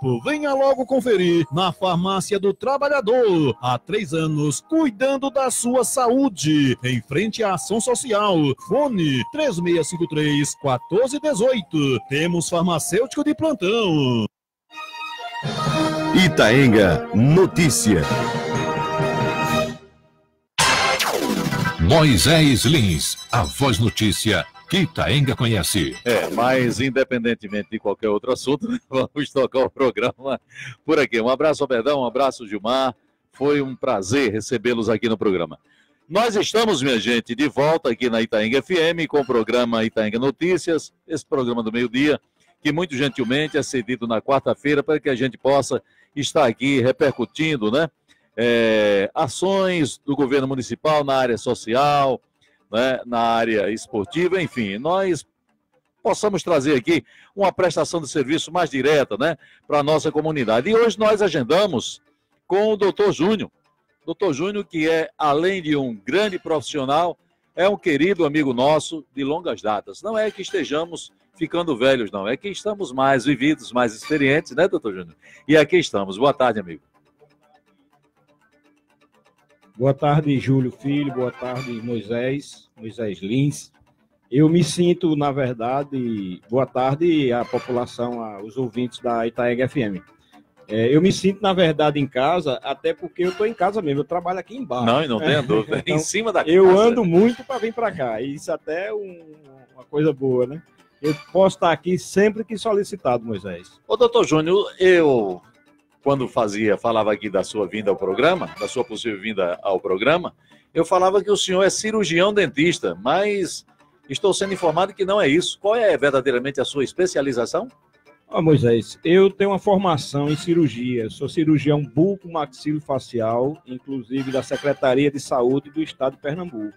tempo. Venha logo conferir na Farmácia do Trabalhador. Há 3 anos, cuidando da sua saúde. Em frente à Ação Social. Fone 3653-1418. Temos farmacêutico de plantão. Itaenga Notícia. Moisés Lins, a Voz Notícia que Itaenga conhece. Mas independentemente de qualquer outro assunto, vamos tocar o programa por aqui. Um abraço, Alberdão, um abraço, Gilmar. Foi um prazer recebê-los aqui no programa. Nós estamos, minha gente, de volta aqui na Itaenga FM com o programa Itaenga Notícias, esse programa do meio-dia, que muito gentilmente é cedido na quarta-feira para que a gente possa estar aqui repercutindo, né? Ações do governo municipal na área social, né, na área esportiva, enfim, nós possamos trazer aqui uma prestação de serviço mais direta, né, para a nossa comunidade. E hoje nós agendamos com o Dr. Júnior. Dr. Júnior, que é, além de um grande profissional, é um querido amigo nosso de longas datas. Não é que estejamos ficando velhos, não, é que estamos mais vividos, mais experientes, né, Dr. Júnior? E aqui estamos. Boa tarde, amigo. Boa tarde, Júlio Filho. Boa tarde, Moisés Lins. Eu me sinto, na verdade, boa tarde à população, aos ouvintes da Itaenga FM. Eu me sinto, na verdade, em casa, até porque eu estou em casa mesmo, eu trabalho aqui embaixo. Não, e não tenha dúvida, então, em cima da casa. Eu ando muito para vir para cá, e isso até é uma coisa boa, né? Eu posso estar aqui sempre que solicitado, Moisés. Ô, doutor Júnior, eu, quando falava aqui da sua vinda ao programa, da sua possível vinda ao programa, eu falava que o senhor é cirurgião dentista, mas estou sendo informado que não é isso. Qual é verdadeiramente a sua especialização? Moisés, eu tenho uma formação em cirurgia, sou cirurgião buco-maxilofacial, inclusive da Secretaria de Saúde do Estado de Pernambuco.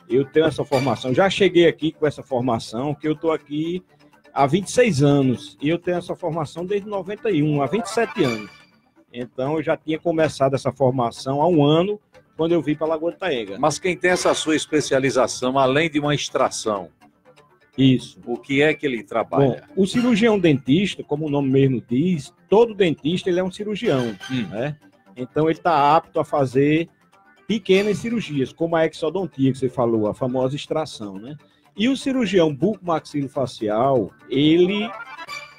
Eu tenho essa formação, já cheguei aqui com essa formação, que eu estou aqui há 26 anos, e eu tenho essa formação desde 91, há 27 anos. Então, eu já tinha começado essa formação há 1 ano, quando eu vim para Lagoa de Itaenga. Mas quem tem essa sua especialização, além de uma extração, isso, o que é que ele trabalha? Bom, o cirurgião dentista, como o nome mesmo diz, todo dentista ele é um cirurgião, né? Então, ele está apto a fazer pequenas cirurgias, como a exodontia que você falou, a famosa extração, né? E o cirurgião bucomaxilofacial, ele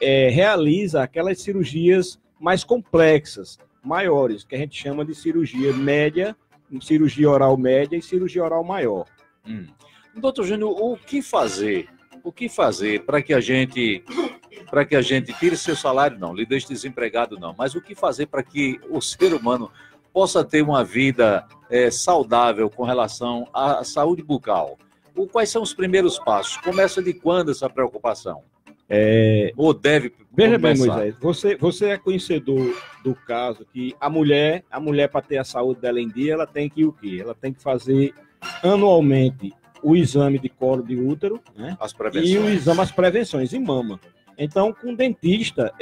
realiza aquelas cirurgias mais complexas, maiores, que a gente chama de cirurgia média, cirurgia oral média e cirurgia oral maior. Doutor Júnior, o que fazer para que a gente tire seu salário, não, lhe deixe desempregado, não, mas o que fazer para que o ser humano possa ter uma vida saudável com relação à saúde bucal? Quais são os primeiros passos? Começa de quando essa preocupação? Ou deve começar? Veja bem, Moisés, você é conhecedor do caso que a mulher para ter a saúde dela em dia, ela tem que o quê? Ela tem que fazer anualmente o exame de colo de útero, né? E o exame, as prevenções em mama. Então, com dentista,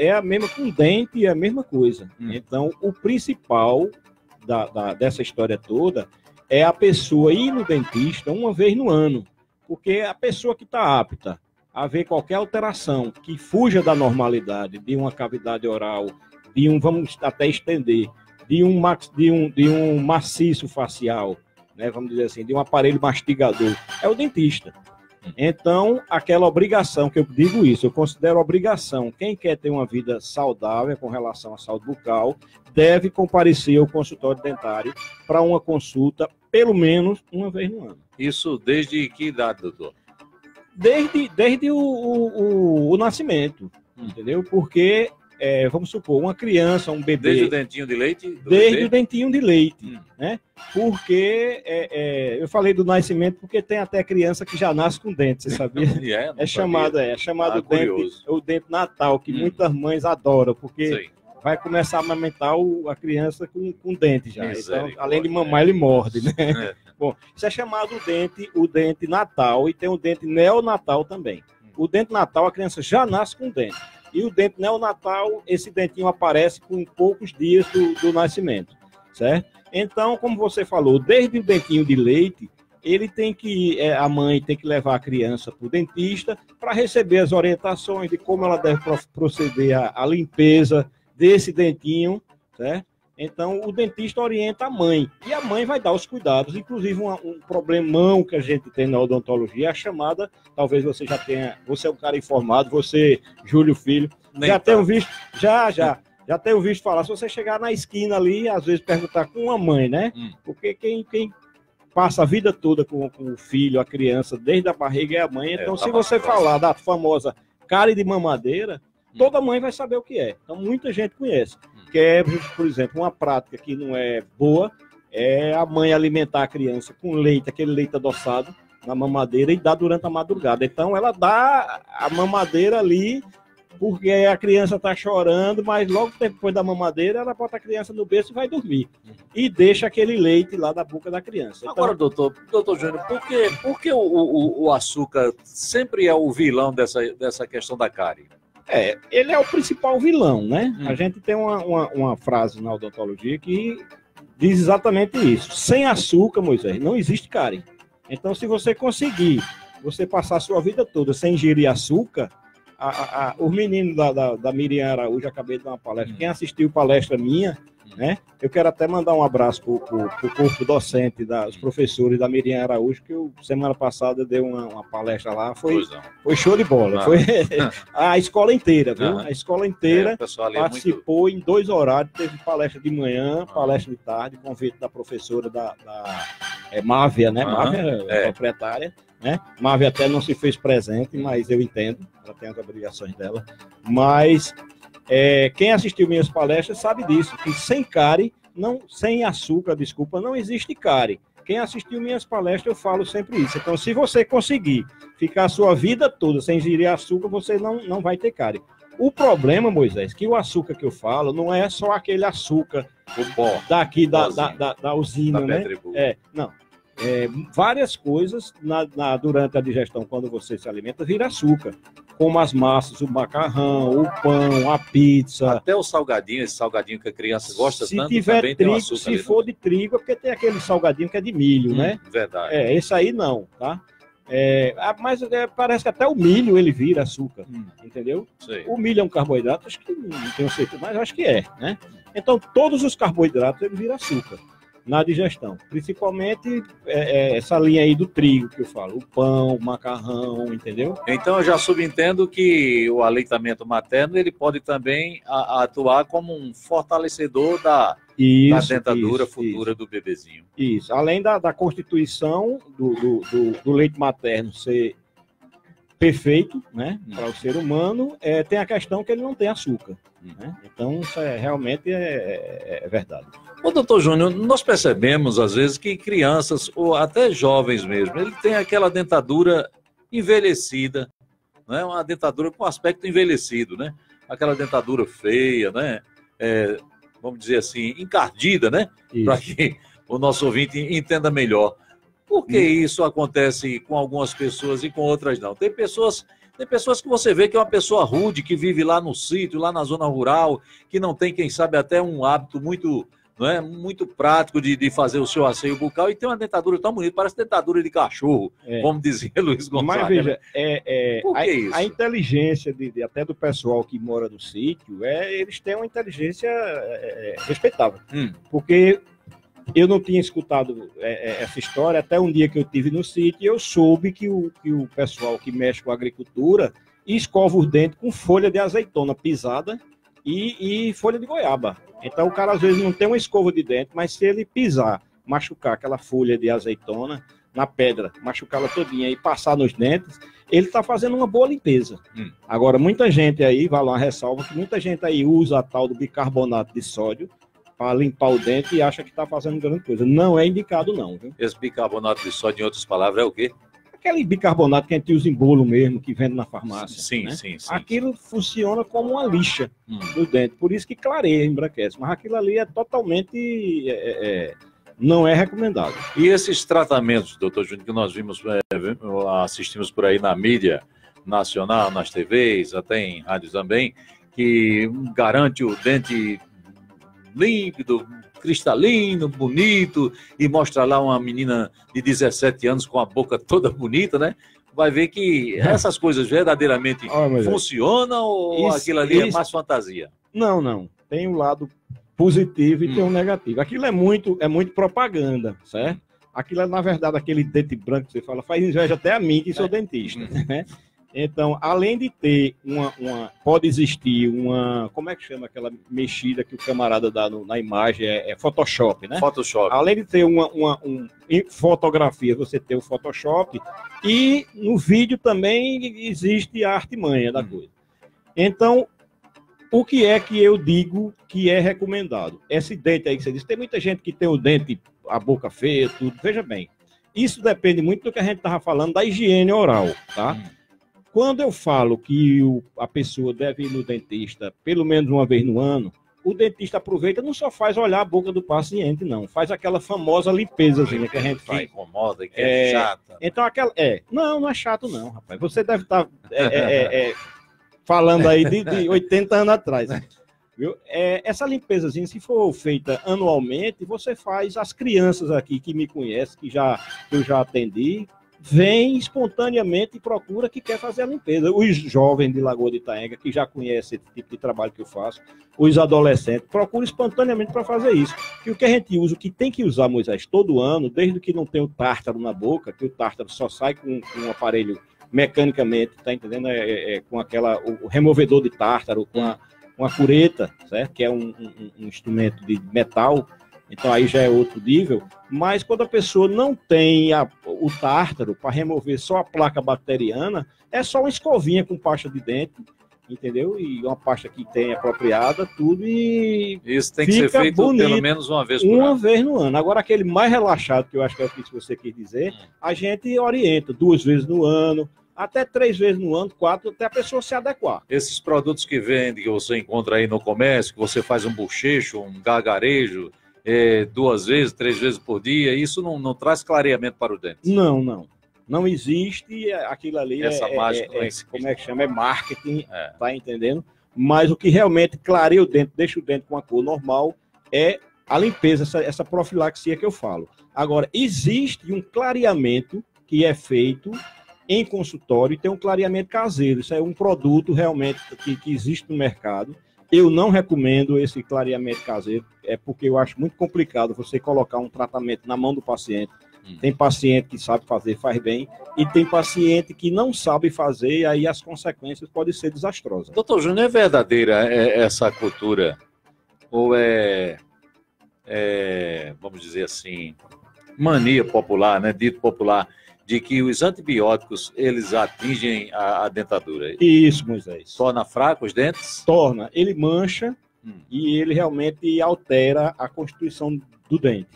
com dente é a mesma coisa. Então, o principal dessa história toda é a pessoa ir no dentista 1 vez no ano, porque a pessoa que está apta a ver qualquer alteração que fuja da normalidade, de uma cavidade oral, vamos até estender, de um maciço facial, né, vamos dizer assim, de um aparelho mastigador, é o dentista. Então, aquela obrigação, que eu digo isso, eu considero obrigação, quem quer ter uma vida saudável com relação à saúde bucal, deve comparecer ao consultório dentário para uma consulta, pelo menos 1 vez no ano. Isso desde que idade, doutor? Desde o nascimento, entendeu? Porque, vamos supor, uma criança, um bebê... Desde o dentinho de leite? Desde o dentinho de leite, né? Porque, eu falei do nascimento porque tem até criança que já nasce com dente, você sabia? É chamado o dente natal, que muitas mães adoram, porque vai começar a amamentar a criança com dente já. Então, além de mamar, ele morde, né? Bom, isso é chamado o dente natal, e tem o dente neonatal também. O dente natal, a criança já nasce com dente. E o dente neonatal, esse dentinho aparece com poucos dias do nascimento, certo? Então, como você falou, desde o dentinho de leite, a mãe tem que levar a criança para o dentista para receber as orientações de como ela deve proceder à limpeza desse dentinho, certo? Então, o dentista orienta a mãe, e a mãe vai dar os cuidados, inclusive um problemão que a gente tem na odontologia, é a chamada, talvez você já tenha, você é um cara informado, você, Júlio Filho, já tenho visto, já tenho visto falar, se você chegar na esquina ali, às vezes perguntar com uma mãe, né? Porque quem passa a vida toda com o filho, a criança, desde a barriga é a mãe, então se você falar da famosa cárie de mamadeira, toda mãe vai saber o que é. Então, muita gente conhece. Que é, por exemplo, uma prática que não é boa, é a mãe alimentar a criança com leite, aquele leite adoçado, na mamadeira, e dar durante a madrugada. Então, ela dá a mamadeira ali, porque a criança está chorando, mas logo depois da mamadeira, ela bota a criança no berço e vai dormir. E deixa aquele leite lá na boca da criança. Então, agora, doutor Júnior, por que o açúcar sempre é o vilão dessa questão da cárie? Ele é o principal vilão, né? A gente tem uma frase na odontologia que diz exatamente isso. Sem açúcar, Moisés, não existe cárie. Então, se você conseguir, você passar a sua vida toda sem ingerir açúcar, os meninos da Miriam Araújo, acabei de dar uma palestra. Quem assistiu palestra minha, né? Eu quero até mandar um abraço para o corpo docente, dos professores da Miriam Araújo, que semana passada deu uma palestra lá, foi show de bola. Foi a escola inteira, viu? A escola inteira participou em 2 horários, teve palestra de manhã, palestra de tarde, convite da professora da Mávia, né? Mávia é proprietária, né? Mávia até não se fez presente, mas eu entendo, ela tem as obrigações dela, mas quem assistiu minhas palestras sabe disso, que sem cárie, sem açúcar, desculpa, não existe cárie. Quem assistiu minhas palestras, eu falo sempre isso. Então, se você conseguir ficar a sua vida toda sem ingerir açúcar, você não vai ter cárie. O problema, Moisés, que o açúcar que eu falo não é só aquele açúcar daqui da usina, né? Não. Várias coisas durante a digestão, quando você se alimenta, vira açúcar. Como as massas, o macarrão, o pão, a pizza. Até o salgadinho, esse salgadinho que a criança gosta se tanto, tiver também trigo, tem açúcar. Se for de trigo, é porque tem aquele salgadinho que é de milho, né? Verdade. Esse aí não, tá? Mas parece que até o milho ele vira açúcar, entendeu? Sei. O milho é um carboidrato, acho que não tenho certeza, mas acho que né? Então, todos os carboidratos ele vira açúcar na digestão, principalmente essa linha aí do trigo que eu falo, o pão, o macarrão, entendeu? Então eu já subentendo que o aleitamento materno ele pode também atuar como um fortalecedor da dentadura futura do bebezinho. Isso, além da constituição do leite materno ser perfeito, né, para o ser humano, tem a questão que ele não tem açúcar, né? Então isso realmente é verdade. Ô, doutor Júnior, nós percebemos às vezes que crianças, ou até jovens mesmo, ele tem aquela dentadura envelhecida, né? Uma dentadura com aspecto envelhecido, né? Aquela dentadura feia, né? Vamos dizer assim, encardida, né? Para que o nosso ouvinte entenda melhor. Por que isso acontece com algumas pessoas e com outras não? Tem pessoas que você vê que é uma pessoa rude, que vive lá no sítio, lá na zona rural, que não tem, quem sabe, até um hábito muito prático de fazer o seu asseio bucal, e tem uma dentadura tão bonita, parece dentadura de cachorro, vamos dizer, Luiz Gonzaga. Mas veja, Por que isso? A inteligência até do pessoal que mora no sítio, eles têm uma inteligência respeitável. Porque eu não tinha escutado essa história até um dia que eu estive no sítio, e eu soube que o pessoal que mexe com a agricultura escova os dentes com folha de azeitona pisada e folha de goiaba. Então o cara às vezes não tem uma escova de dente, mas se ele pisar, machucar aquela folha de azeitona na pedra, machucá-la todinha e passar nos dentes, ele está fazendo uma boa limpeza. Agora, muita gente aí, vai lá uma ressalva, que muita gente aí usa a tal do bicarbonato de sódio para limpar o dente e acha que está fazendo grande coisa. Não é indicado não, viu? Esse bicarbonato de sódio, em outras palavras, é o quê? Aquele bicarbonato que a gente usa em bolo mesmo, que vende na farmácia. Sim, né? sim. Aquilo funciona como uma lixa do dente, por isso que clareia, embranquece. Mas aquilo ali é totalmente... não é recomendado. E esses tratamentos, doutor Júnior, que nós assistimos por aí na mídia nacional, nas TVs, até em rádios também, que garante o dente límpido, cristalino, bonito, e mostra lá uma menina de 17 anos com a boca toda bonita, né? Vai ver que essas coisas verdadeiramente funcionam ou aquilo ali é mais fantasia? Não. tem um lado positivo e tem um negativo. Aquilo é muito propaganda, certo? Aquilo é, na verdade, aquele dente branco que você fala, faz inveja até a mim, que sou dentista, né? Então, além de ter pode existir como é que chama aquela mexida que o camarada dá na imagem, é Photoshop, né? Photoshop. Além de ter em fotografia, você tem o Photoshop, e no vídeo também existe a artimanha da coisa. Então, o que é que eu digo que é recomendado? Esse dente aí que você disse, tem muita gente que tem o dente, a boca feia, tudo, veja bem, isso depende muito do que a gente estava falando da higiene oral, tá? Quando eu falo que a pessoa deve ir no dentista pelo menos uma vez no ano, o dentista aproveita, não só faz olhar a boca do paciente, não. Faz aquela famosa limpezazinha que a gente faz. Que incomoda, que é chata. Então, não é chato não, rapaz. Você deve estar falando aí de 80 anos atrás. Viu? Essa limpezazinha, se for feita anualmente, você faz. As crianças aqui que me conhecem, que eu já atendi, vem espontaneamente e procura que quer fazer a limpeza. Os jovens de Lagoa de Itaenga, que já conhecem esse tipo de trabalho que eu faço, os adolescentes, procuram espontaneamente para fazer isso. Que o que a gente usa, o que tem que usar, Moisés, todo ano, desde que não tem o tártaro na boca, que o tártaro só sai com um aparelho mecanicamente, tá entendendo? Com o removedor de tártaro, com uma cureta, certo? Que é um instrumento de metal. Então aí já é outro nível, mas quando a pessoa não tem o tártaro para remover só a placa bacteriana, é só uma escovinha com pasta de dente, entendeu? E uma pasta que tem apropriada, tudo, e isso tem que ser feito bonito, pelo menos uma vez por ano. Uma vez no ano. Agora aquele mais relaxado, que eu acho que é o que você quis dizer, a gente orienta 2 vezes no ano, até 3 vezes no ano, 4, até a pessoa se adequar. Esses produtos que vende, que você encontra aí no comércio, que você faz um bochecho, um gargarejo, 2 vezes, 3 vezes por dia, isso não traz clareamento para o dente? Não. Não existe aquilo ali. Essa mágica como é que chama? É marketing, tá entendendo? Mas o que realmente clareia o dente, deixa o dente com a cor normal, é a limpeza, essa profilaxia que eu falo. Agora, existe um clareamento que é feito em consultório e tem um clareamento caseiro. Isso é um produto realmente que existe no mercado. Eu não recomendo esse clareamento caseiro, porque eu acho muito complicado você colocar um tratamento na mão do paciente. Tem paciente que sabe fazer, faz bem, e tem paciente que não sabe fazer, e aí as consequências podem ser desastrosas. Doutor Júnior, é verdadeira essa cultura? Ou vamos dizer assim, mania popular, né, dito popular, de que os antibióticos, eles atingem a dentadura? Isso, Moisés. Torna fraco os dentes? Torna. Ele mancha e ele realmente altera a constituição do dente,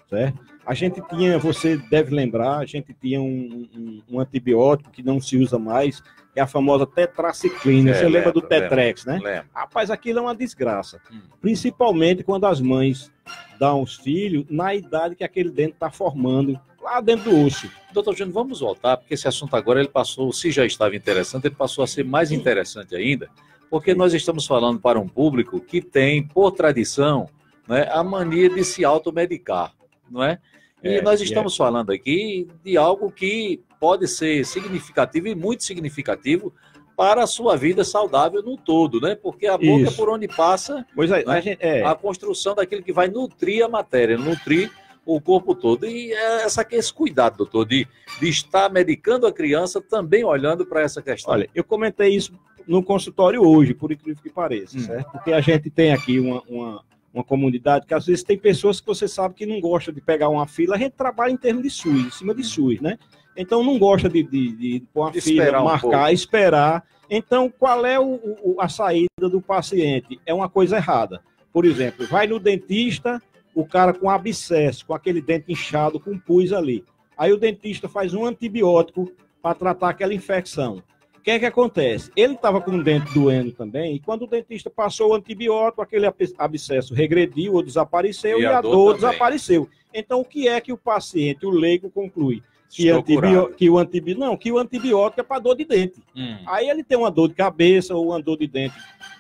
certo? A gente tinha, você deve lembrar, a gente tinha um antibiótico que não se usa mais, que é a famosa tetraciclina. Você lembra do Tetrex, né? Lembro. Rapaz, aquilo é uma desgraça. Principalmente quando as mães dão os filhos na idade que aquele dente está formando, lá dentro do osso. Doutor Júnior, vamos voltar, porque esse assunto agora, ele passou, se já estava interessante, ele passou a ser mais interessante ainda, porque nós estamos falando para um público que tem, por tradição, né, a mania de se automedicar, não é? E nós estamos falando aqui de algo que pode ser significativo e muito significativo para a sua vida saudável no todo, né? Porque a boca é por onde passa, né, a construção daquilo que vai nutrir a matéria, nutrir o corpo todo. E esse cuidado, doutor, de estar medicando a criança, também olhando para essa questão. Olha, eu comentei isso no consultório hoje, por incrível que pareça, certo? Porque a gente tem aqui uma comunidade que às vezes tem pessoas que você sabe que não gosta de pegar uma fila. A gente trabalha em termos de SUS, em cima de SUS, né? Então não gosta de pôr uma fila, marcar, esperar. Então qual é a saída do paciente? É uma coisa errada. Por exemplo, vai no dentista, o cara com abscesso, com aquele dente inchado, com pus ali. Aí o dentista faz um antibiótico para tratar aquela infecção. O que é que acontece? Ele estava com o dente doendo também, e quando o dentista passou o antibiótico, aquele abscesso regrediu ou desapareceu, e a dor desapareceu. Então, o que é que o paciente, o leigo, conclui? Que o antibiótico é para dor de dente. Aí ele tem uma dor de cabeça ou uma dor de dente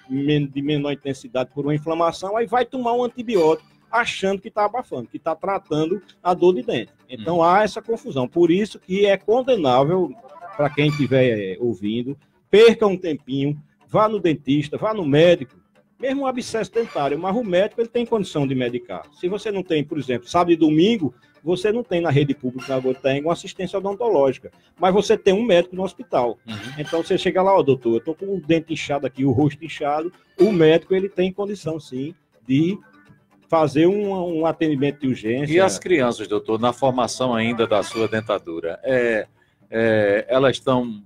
de menor intensidade por uma inflamação, aí vai tomar um antibiótico achando que está abafando, que está tratando a dor de dente. Então há essa confusão. Por isso que é condenável, para quem estiver ouvindo, perca um tempinho, vá no dentista, vá no médico, Mesmo um abscesso dentário, mas o médico ele tem condição de medicar. Se você não tem, por exemplo, sábado e domingo, você não tem na rede pública, na Lagoa de Itaenga, uma assistência odontológica, mas você tem um médico no hospital. Então você chega lá, ó, doutor, eu tô com o dente inchado aqui, o rosto inchado, o médico ele tem condição, sim, de fazer um atendimento de urgência. E as crianças, doutor, na formação ainda da sua dentadura, elas estão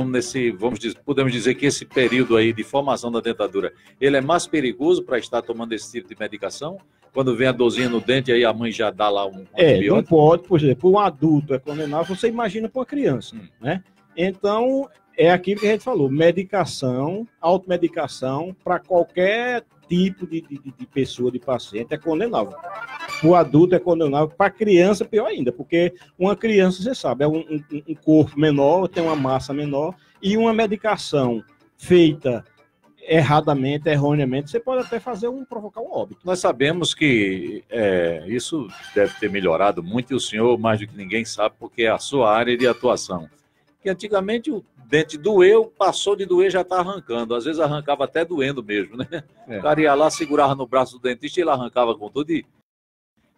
nesse, podemos dizer que esse período aí de formação da dentadura, ele é mais perigoso para estar tomando esse tipo de medicação? Quando vem a dorzinha no dente, aí a mãe já dá lá um antibiótico? Não pode, por exemplo, um adulto é condenável, você imagina para uma criança, né? Então, é aquilo que a gente falou, medicação, automedicação, para qualquer tipo de pessoa, de paciente, é condenável. O adulto é condenável, para a criança pior ainda, porque uma criança, você sabe, é um corpo menor, tem uma massa menor, e uma medicação feita erradamente, erroneamente, você pode até provocar um óbito. Nós sabemos que isso deve ter melhorado muito, e o senhor, mais do que ninguém, sabe, porque é a sua área de atuação. Que antigamente o dente doeu, passou de doer, já está arrancando. Às vezes arrancava até doendo mesmo, né? O cara ia lá, segurava no braço do dentista e ele arrancava com tudo e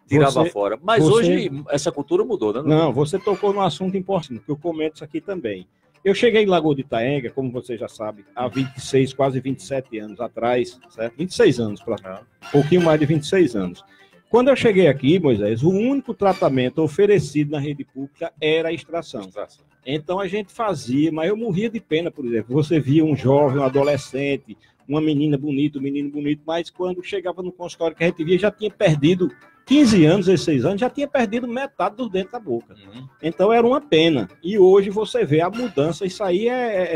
tirava fora. Mas hoje essa cultura mudou, né? Não, você tocou num assunto importante, que eu comento isso aqui também. Eu cheguei em Lagoa de Itaenga, como você já sabe, há 26, quase 27 anos atrás, certo? 26 anos, um pouquinho mais de 26 anos. Quando eu cheguei aqui, Moisés, o único tratamento oferecido na rede pública era a extração. Então a gente fazia, mas eu morria de pena, por exemplo. Você via um jovem, um adolescente, uma menina bonita, um menino bonito, mas quando chegava no consultório que a gente via, já tinha perdido 15 anos, 16 anos, já tinha perdido metade dos dentes da boca. Então era uma pena. E hoje você vê a mudança, isso aí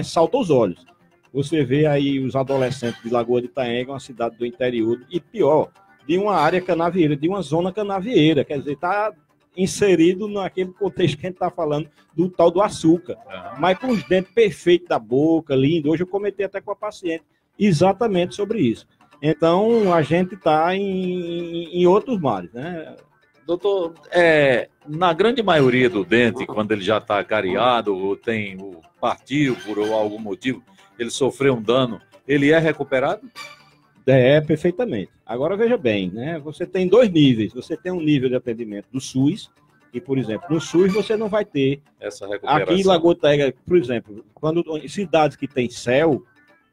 salta aos olhos. Você vê aí os adolescentes de Lagoa de Itaenga, uma cidade do interior, e pior, de uma área canavieira, de uma zona canavieira, quer dizer, está inserido naquele contexto que a gente está falando do tal do açúcar. Mas com os dentes perfeitos da boca, lindo. Hoje eu comentei até com a paciente exatamente sobre isso. Então, a gente está em outros mares, né? Doutor, na grande maioria do dente, quando ele já está cariado, ou partiu por algum motivo, ele sofreu um dano, ele é recuperado? Perfeitamente. Agora, veja bem, né? Você tem dois níveis. Você tem um nível de atendimento do SUS, e, por exemplo, no SUS você não vai ter essa recuperação. Aqui em Lagoa de Itaenga, por exemplo, em cidades que tem CEL,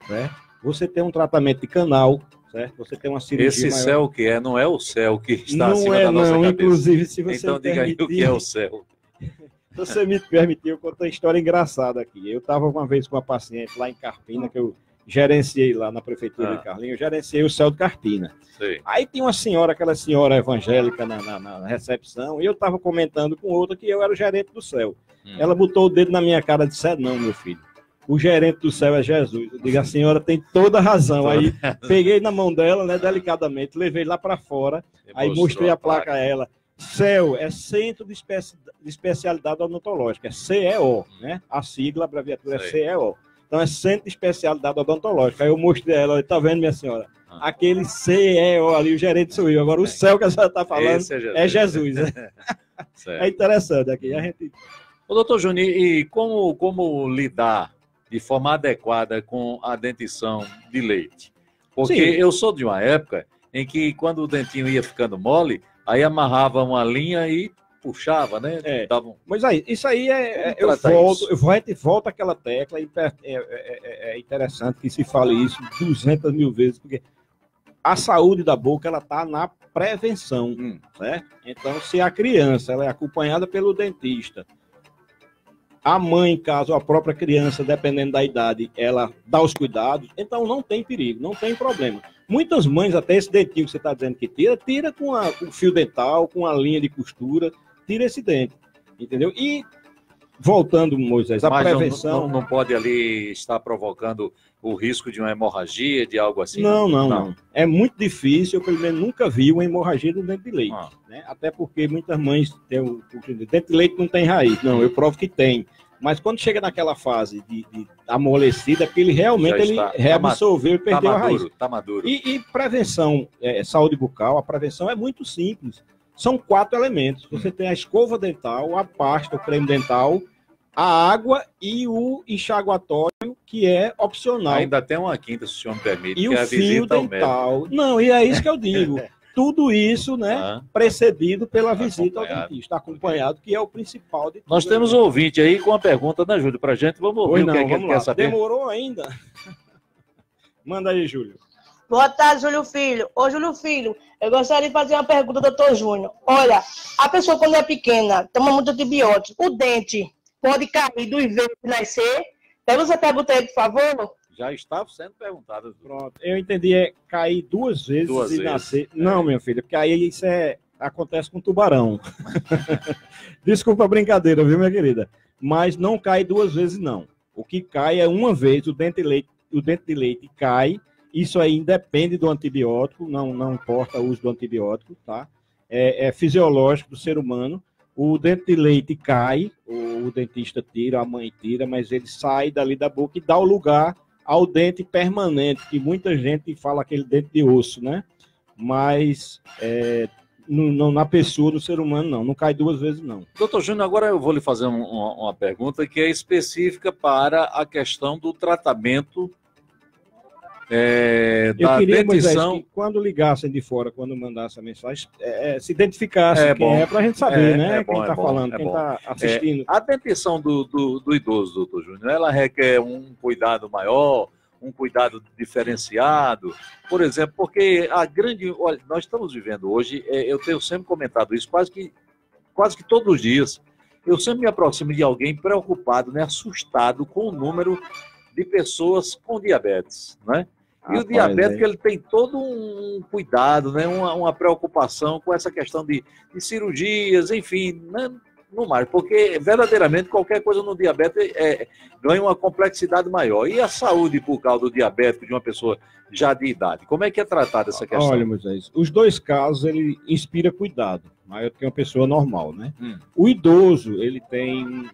né? Você tem um tratamento de canal, certo? Você tem uma cirurgia Esse maior. céu que não é o céu que está não acima da nossa cabeça. Inclusive, se você então diga aí o que é o céu. Se você me permitir, eu conto uma história engraçada aqui. Eu estava uma vez com uma paciente lá em Carpina, que eu gerenciei lá na prefeitura de Carlinhos, eu gerenciei o céu de Carpina. Sei. Aí tinha uma senhora, aquela senhora evangélica na recepção, e eu estava comentando com outra que eu era o gerente do céu. Ela botou o dedo na minha cara e disse: não, meu filho, o gerente do céu é Jesus. Eu digo: a senhora tem toda a razão. Aí peguei na mão dela, né, delicadamente, levei lá para fora, aí mostrei a placa a ela. CEO é Centro de Especialidade Odontológica, é CEO, né? A sigla, a abreviatura é CEO. Então é Centro de Especialidade Odontológica. Aí eu mostrei a ela, tá vendo, minha senhora? Aquele CEO ali, o gerente sou eu. Agora o céu que a senhora está falando é Jesus. Né? É interessante aqui. A gente... Ô, doutor Júnior, e como lidar de forma adequada com a dentição de leite? Porque eu sou de uma época em que quando o dentinho ia ficando mole, aí amarrava uma linha e puxava, né? Mas aí, isso aí volto àquela tecla, é interessante que se fale isso 200 mil vezes, porque a saúde da boca, ela está na prevenção, certo? Então, se a criança ela é acompanhada pelo dentista, a mãe, caso a própria criança, dependendo da idade, ela dá os cuidados, então não tem perigo, não tem problema. Muitas mães, até esse dentinho que você está dizendo que tira com o fio dental, com a linha de costura, tira esse dente, entendeu? E, voltando, Moisés, a prevenção... Não pode ali estar provocando o risco de uma hemorragia, de algo assim? Não. É muito difícil, eu pelo menos nunca vi uma hemorragia do dente de leite. Né? Até porque muitas mães têm o dente de leite não tem raiz. Não, eu provo que tem. Mas quando chega naquela fase de amolecida, é porque ele realmente reabsorveu e perdeu a raiz. Está maduro. E prevenção, saúde bucal, a prevenção é muito simples. São 4 elementos. Você tem a escova dental, a pasta, o creme dental, a água e o enxaguatório, que é opcional. Ainda tem uma quinta, se o senhor me permite, E que o é a fio visita ao médico. dental. Não, e é isso que eu digo. Tudo isso, né, precedido pela visita ao dentista, acompanhado, que é o principal de tudo. Nós temos um ouvinte aí com uma pergunta, né, Júlio, pra gente. Vamos ouvir o que é que ele quer saber. Demorou ainda? Manda aí, Júlio. Boa tarde, Júlio Filho. Ô, Júlio Filho, eu gostaria de fazer uma pergunta ao doutor Júnior. Olha, a pessoa quando é pequena, toma muito antibiótico, o dente pode cair do invés de nascer? Pega essa pergunta aí, por favor. Já estava sendo perguntado. Pronto, eu entendi, é cair duas vezes e nascer. Não, minha filha, porque aí isso acontece com tubarão. Desculpa a brincadeira, viu, minha querida? Mas não cai duas vezes, não. O que cai é uma vez, o dente de leite cai. Isso aí independe do antibiótico, não importa o uso do antibiótico, tá? É fisiológico do ser humano. O dente de leite cai, o dentista tira, a mãe tira, mas ele sai dali da boca e dá o lugar ao dente permanente, que muita gente fala aquele dente de osso, né? Mas na pessoa, no ser humano, não cai duas vezes, não. Doutor Júnior, agora eu vou lhe fazer uma pergunta que é específica para a questão do tratamento eu queria, dentição. Moisés, que quando ligassem de fora, quando mandassem a mensagem, se identificasse quem para a gente saber, né? Quem está falando, quem está assistindo. A dentição do idoso, doutor Júnior, ela requer um cuidado maior, um cuidado diferenciado, por exemplo, porque olha, nós estamos vivendo hoje, eu tenho sempre comentado isso, quase que todos os dias, eu sempre me aproximo de alguém preocupado, né, assustado com o número de pessoas com diabetes, né? E o diabético, ele tem todo um cuidado, né? Uma preocupação com essa questão de cirurgias, enfim, né? No mais, porque verdadeiramente qualquer coisa no diabetes ganha uma complexidade maior. E a saúde por causa do diabético de uma pessoa já de idade? Como é que é tratada essa questão? Olha, Moisés, os dois casos, ele inspira cuidado, maior do que uma pessoa normal, né? O idoso, ele tem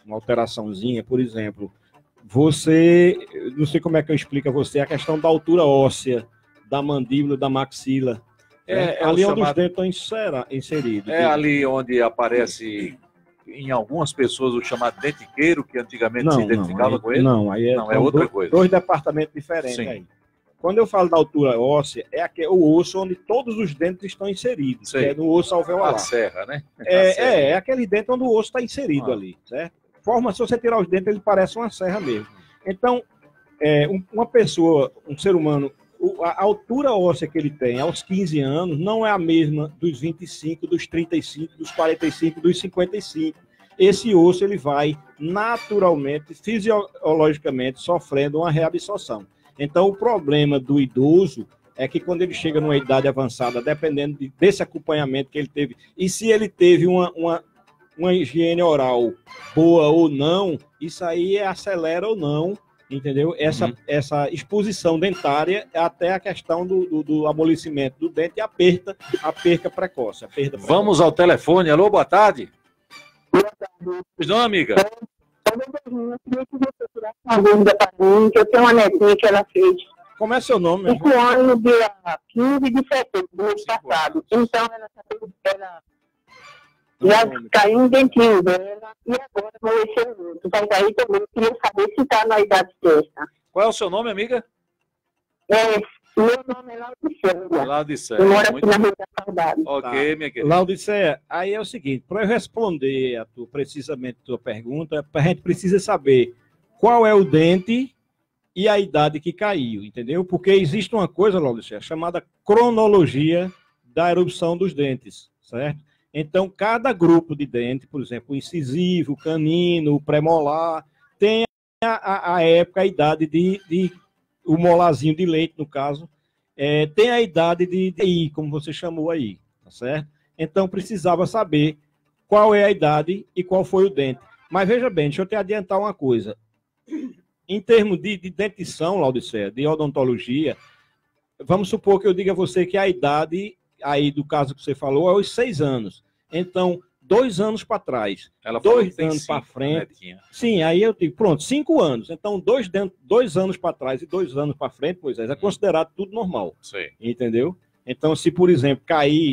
uma alteraçãozinha, por exemplo, não sei como é que eu explico a você, a questão da altura óssea, da mandíbula, da maxila. Ali onde os dentes estão inseridos. Ali onde aparece, em algumas pessoas, o chamado dentiqueiro, que antigamente se identificava com ele? Não, aí é outra coisa. Dois departamentos diferentes. Sim. Aí. Quando eu falo da altura óssea, é o osso onde todos os dentes estão inseridos, que é no osso alveolar. A serra, né? É aquele dente onde o osso está inserido ali, certo? Se você tirar os dentes, ele parece uma serra mesmo. Então, uma pessoa, um ser humano, a altura óssea que ele tem aos 15 anos não é a mesma dos 25, dos 35, dos 45, dos 55. Esse osso ele vai naturalmente, fisiologicamente, sofrendo uma reabsorção. Então, o problema do idoso é que quando ele chega numa idade avançada, dependendo desse acompanhamento que ele teve, e se ele teve uma higiene oral boa ou não, isso aí acelera ou não, entendeu? Essa exposição dentária, até a questão do amolecimento do dente e a perca precoce. Vamos ao telefone. Alô, boa tarde. Boa tarde. Pois não, amiga? Eu queria que você tirasse uma dúvida para mim, que eu tenho uma netinha que ela fez. Como é seu nome? 5 anos, no dia 15 de setembro do mês passado. Então, ela já caiu um dentinho dela e agora amoleceu muito. Mas aí também eu queria saber se está na idade certa. Qual é o seu nome, amiga? Meu nome é Laudicéia. Laudicéia. Eu moro aqui na Rua da Saudade. Ok, minha querida. Laudicéia, aí é o seguinte, para eu responder precisamente a tua pergunta, a gente precisa saber qual é o dente e a idade que caiu, entendeu? Porque existe uma coisa, Laudicéia, chamada cronologia da erupção dos dentes, certo? Então, cada grupo de dente, por exemplo, o incisivo, o canino, o premolar, tem a época, a idade o molarzinho de leite, no caso, tem a idade de I, como você chamou aí, tá certo? Então, precisava saber qual é a idade e qual foi o dente. Mas, veja bem, deixa eu te adiantar uma coisa. Em termos de dentição, Laudicéia, de odontologia, vamos supor que eu diga a você que a idade, aí do caso que você falou, é os 6 anos. Então, 2 anos para trás, ela 2 anos para frente. Né, sim, aí eu digo, pronto, 5 anos. Então, 2 anos para trás e 2 anos para frente, pois é considerado tudo normal. Sim. Entendeu? Então, se, por exemplo,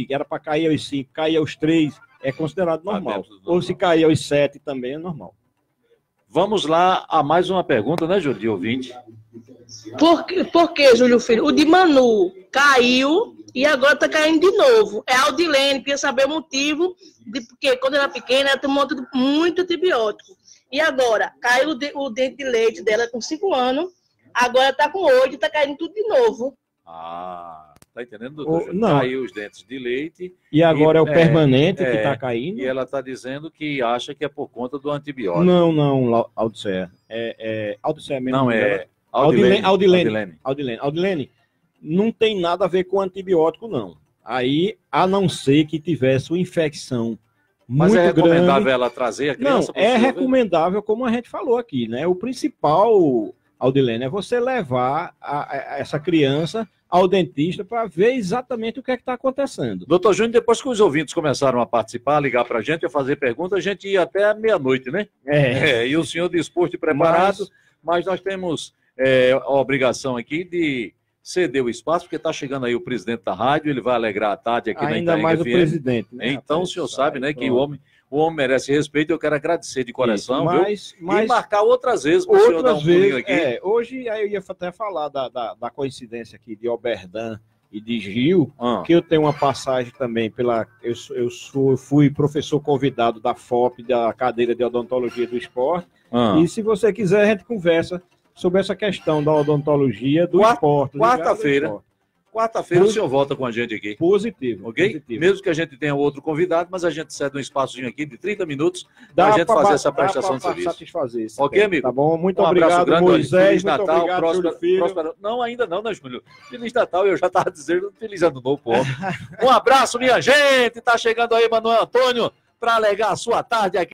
era para cair aos 5, cair aos 3, é considerado normal. dentro do normal. Ou se cair aos 7 também é normal. Vamos lá a mais uma pergunta, né, Júlio, de ouvinte? Por que, Júlio Filho? O de Manu caiu e agora tá caindo de novo. É a Aldilene, queria saber o motivo, porque quando ela era pequena, ela tomou muito antibiótico. E agora, caiu o dente de leite dela com 5 anos, agora tá com 8 e tá caindo tudo de novo. Ah, tá entendendo, doutor? Não. Caiu os dentes de leite. E agora é o é, permanente que é, está caindo? E ela está dizendo que acha que é por conta do antibiótico. Não, Aldicea. Aldicea mesmo. Não, dela. Aldilene, não tem nada a ver com antibiótico, não. Aí, a não ser que tivesse uma infecção Mas muito é recomendável grande. ela trazer a Não, criança para o é senhor ver? recomendável, como a gente falou aqui, né? O principal, Aldilene, é você levar essa criança ao dentista para ver exatamente o que é que está acontecendo. Doutor Júnior, depois que os ouvintes começaram a participar, a ligar para a gente, a fazer perguntas, a gente ia até meia-noite, né? E o senhor disposto e preparado, mas nós temos a obrigação aqui de ceder o espaço, porque está chegando aí o presidente da rádio, ele vai alegrar a tarde aqui Ainda na Itaenga mais o FM. presidente, né? Então, o senhor sabe, né, que o homem merece respeito, eu quero agradecer de coração, Isso, viu? E marcar outras vezes para o senhor dar um pulinho aqui. Hoje aí eu ia até falar da coincidência aqui de Oberdan e de Gil, Ah. que eu tenho uma passagem também fui professor convidado da FOP, da cadeira de odontologia do esporte, e se você quiser a gente conversa sobre essa questão da odontologia do esporte. Quarta-feira o senhor volta com a gente aqui. Positivo. Ok? Positivo. Mesmo que a gente tenha outro convidado, mas a gente cede um espaçozinho aqui de 30 minutos para a gente fazer essa prestação de serviço. Satisfazer esse Ok, tempo, amigo? Tá bom? Muito Um abraço obrigado, grande, Moisés. Feliz Muito Natal, obrigado, Júlio Filho. próspero. Não, ainda não, né, Júlio? Feliz Natal, eu já estava dizendo Feliz Ano Novo, pô. Um abraço, minha gente. Tá chegando aí, Manuel Antônio, para alegar a sua tarde aqui.